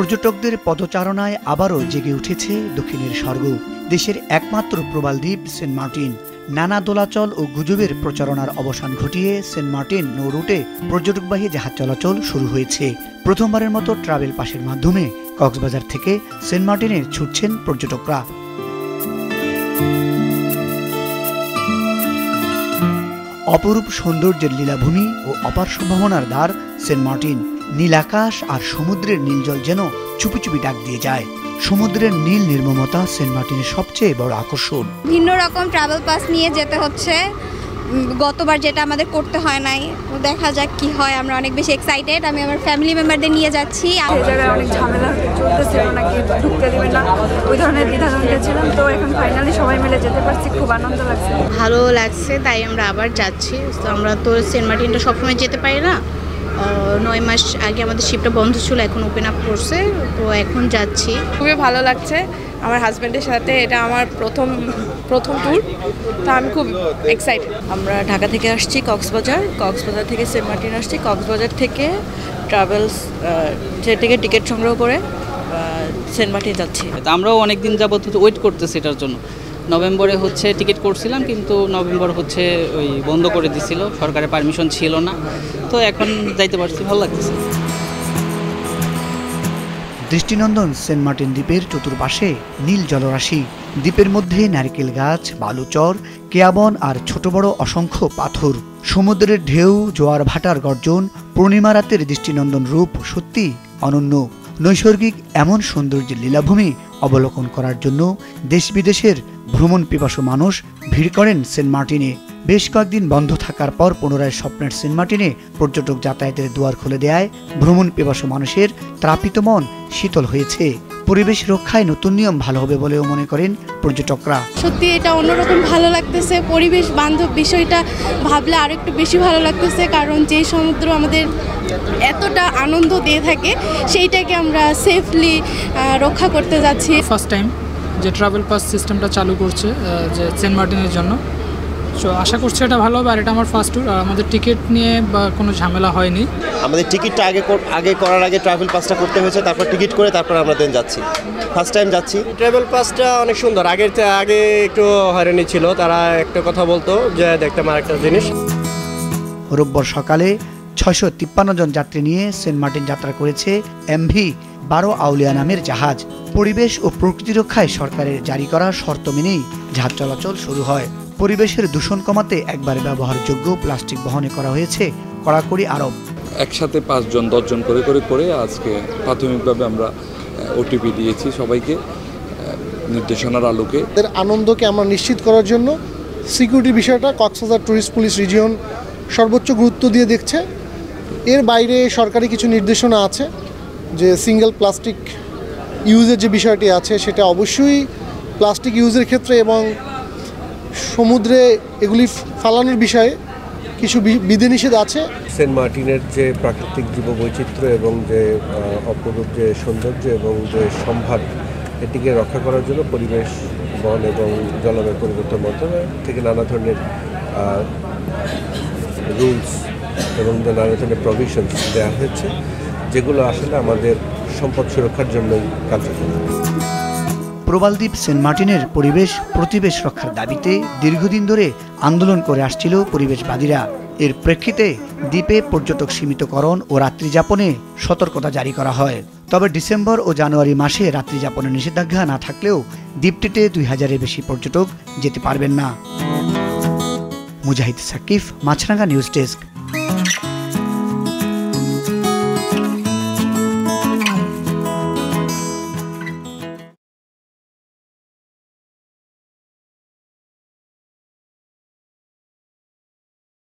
পর্যটকদের পদচারণায় আবারও জেগে উঠেছে দক্ষিণের স্বর্গ, দেশের একমাত্র প্রবাল দ্বীপ সেন্ট মার্টিন। নানা দোলাচল ও গুজবের প্রচারণার অবসান ঘটিয়ে সেন্ট মার্টিন নৌ রুটে পর্যটকবাহী জাহাজ চলাচল শুরু হয়েছে। প্রথমবারের মতো ট্রাভেল পাসের মাধ্যমে কক্সবাজার থেকে সেন্ট মার্টিনে ছুটছেন পর্যটকরা। অপরূপ সৌন্দর্যের লীলাভূমি ও অপার সম্ভাবনার দ্বার সেন্ট মার্টিন। নীল আকাশ আর সমুদ্রের নীল জল যেন চুপি চুপি ডাক দিয়ে যায়। সমুদ্রের নীল নির্মমতা সেন্ট মার্টিনের সবচেয়ে বড় আকর্ষণ। ভিন্ন রকম ট্রাভেল পাস নিয়ে যেতে হচ্ছে, গতবার যেটা আমাদের করতে হয় নাই। দেখা যাক কি হয়, আমরা অনেক বেশি এক্সাইটেড। আমি আমার ফ্যামিলি মেম্বারদের নিয়ে যাচ্ছি। এই জায়গায় অনেক ঝামেলা চলতেছিল, নাকি ঢুকতে দিবেন না, ওই ধরনের দ্বিধাদ্বন্দ্বে ছিলাম। তো এখন ফাইনালি সবাই মিলে যেতে পারছি, খুব আনন্দ লাগছে, ভালো লাগছে। তাই আমরা আবার যাচ্ছি। তো আমরা তো সেন্ট মার্টিনটা সবসময় যেতে পারি না, 9 মাস আগে আমাদের শিপটা বন্ধ ছিল, এখন ওপেন আপ করছে, তো এখন যাচ্ছি। খুবই ভালো লাগছে আমার হাজব্যান্ডের সাথে, এটা আমার প্রথম ট্যুর, তো আমি খুব এক্সাইটেড। আমরা ঢাকা থেকে আসছি কক্সবাজার থেকে সেন্ট মার্টিন আসছি, কক্সবাজার থেকে ট্রাভেলস থেকে টিকিট সংগ্রহ করে সেন্ট মার্টিন যাচ্ছি। আমরাও অনেকদিন যাবত ওয়েট করতেছি এটার জন্য। নভেম্বরে ঠিক করছিলাম, কিন্তু নভেম্বর ওই বন্ধ করে দিছিল, সরকারের পারমিশন ছিল না, তো এখন যাইতে পারছি, ভালো লাগতেছে। দৃষ্টিনন্দন সেন্ট মার্টিন দ্বীপের চতুর্পাশে নীল জলরাশি, দ্বীপের মধ্যে নারকেল গাছ, বালুচর, কেয়াবন আর ছোট বড় অসংখ্য পাথর। সমুদ্রের ঢেউ, জোয়ার ভাটার গর্জন, পূর্ণিমা রাতের দৃষ্টিনন্দন রূপ সত্যি অনন্য। নৈসর্গিক এমন সৌন্দর্যের লীলাভূমি অবলোকন করার জন্য দেশ বিদেশের ভ্রমণ পিপাসু মানুষ ভিড় করেন সেন্ট মার্টিনে। বেশ কয়েকদিন বন্ধ থাকার পর পুনরায় স্বপ্নের সেন্ট মার্টিনে পর্যটক যাতায়াতের দুয়ার খুলে দেয় ভ্রমণ পিপাসু মানুষের ত্রাপিত মন শীতল হয়েছে। পরিবেশ রক্ষায় নতুন নিয়ম ভালো হবে বলেও মনে করেন পর্যটকরা। সত্যি এটা অন্যরকম ভালো লাগতেছে, পরিবেশ বান্ধব বিষয়টা ভাবলে আরো একটু বেশি ভালো লাগতেছে, কারণ যে সমুদ্র আমাদের এতটা আনন্দ দিয়ে থাকে সেইটাকে আমরা সেফলি রক্ষা করতে যাচ্ছি। ফার্স্ট টাইম যে ট্রাভেল পাস সিস্টেমটা চালু করছে যে সেন্ট মার্টিনের জন্য, সো আশা করছি এটা ভালো হবে। আর এটা আমার ফার্স্ট ট্যুর, আর আমাদের টিকিট নিয়ে বা কোনো ঝামেলা হয়নি। আমাদের টিকিটটা আগে করার আগে ট্রাভেল পাসটা করতে হয়েছে, তারপর টিকিট করে তারপর আমরা দেন যাচ্ছি, ফার্স্ট টাইম যাচ্ছি। ট্রাভেল পাসটা অনেক সুন্দর, আগে একটু হয়রানি ছিল, তারা একটা কথা বলতো যে দেখতাম আর একটা জিনিস। রোববার সকালে 653 জন যাত্রী নিয়ে সেন্ট মার্টিন যাত্রা করেছে এমভি 12 আউলিয়া নামের জাহাজ। পরিবেশ ও প্রকৃতি রক্ষায় সরকারের জারি করা শর্ত মেনেই জাহাজ চলাচল শুরু হয়। পরিবেশের দূষণ কমাতে একবারে ব্যবহারযোগ্য প্লাস্টিক বহনে করা হয়েছে কড়াকড়ি আরোপ। একসাথে 5 জন 10 জন করে আজকে প্রাথমিকভাবে আমরা ওটিপি দিয়েছি সবাইকে নির্দেশনার আলোকে। এর আনন্দকে আমরা নিশ্চিত করার জন্য সিকিউরিটি বিষয়টা কক্সবাজার ট্যুরিস্ট পুলিশ রিজিয়ন সর্বোচ্চ গুরুত্ব দিয়ে দেখছে। এর বাইরে সরকারি কিছু নির্দেশনা আছে যে সিঙ্গেল প্লাস্টিক ইউজের যে বিষয়টি আছে সেটা অবশ্যই প্লাস্টিক ইউজের ক্ষেত্রে এবং সমুদ্রে এগুলি ফালানোর বিষয়ে কিছু বিধিনিষেধ আছে। সেন্ট মার্টিনের যে প্রাকৃতিক জীববৈচিত্র্য এবং যে অপরূপ যে সৌন্দর্য এবং যে সম্ভার, এটিকে রক্ষা করার জন্য পরিবেশ, বন এবং জলবায়ু পরিবর্তন মন্ত্রণালয় থেকে নানা ধরনের রুলস এবং নানা ধরনের প্রভিশনস দেওয়া হয়েছে, যেগুলো আসলে আমাদের সম্পদ সুরক্ষার জন্যই কার্যকর। প্রবালদ্বীপ সেন্ট মার্টিনের পরিবেশ প্রতিবেশ রক্ষার দাবিতে দীর্ঘদিন ধরে আন্দোলন করে আসছিল পরিবেশবাদীরা। এর প্রেক্ষিতে দ্বীপে পর্যটক সীমিতকরণ ও রাত্রিযাপনে সতর্কতা জারি করা হয়। তবে ডিসেম্বর ও জানুয়ারি মাসে রাত্রিযাপনের নিষেধাজ্ঞা না থাকলেও দ্বীপটিতে 2000-এর বেশি পর্যটক যেতে পারবেন না। মুজাহিদ সাকিফ, মাছরাঙ্গা নিউজ ডেস্ক।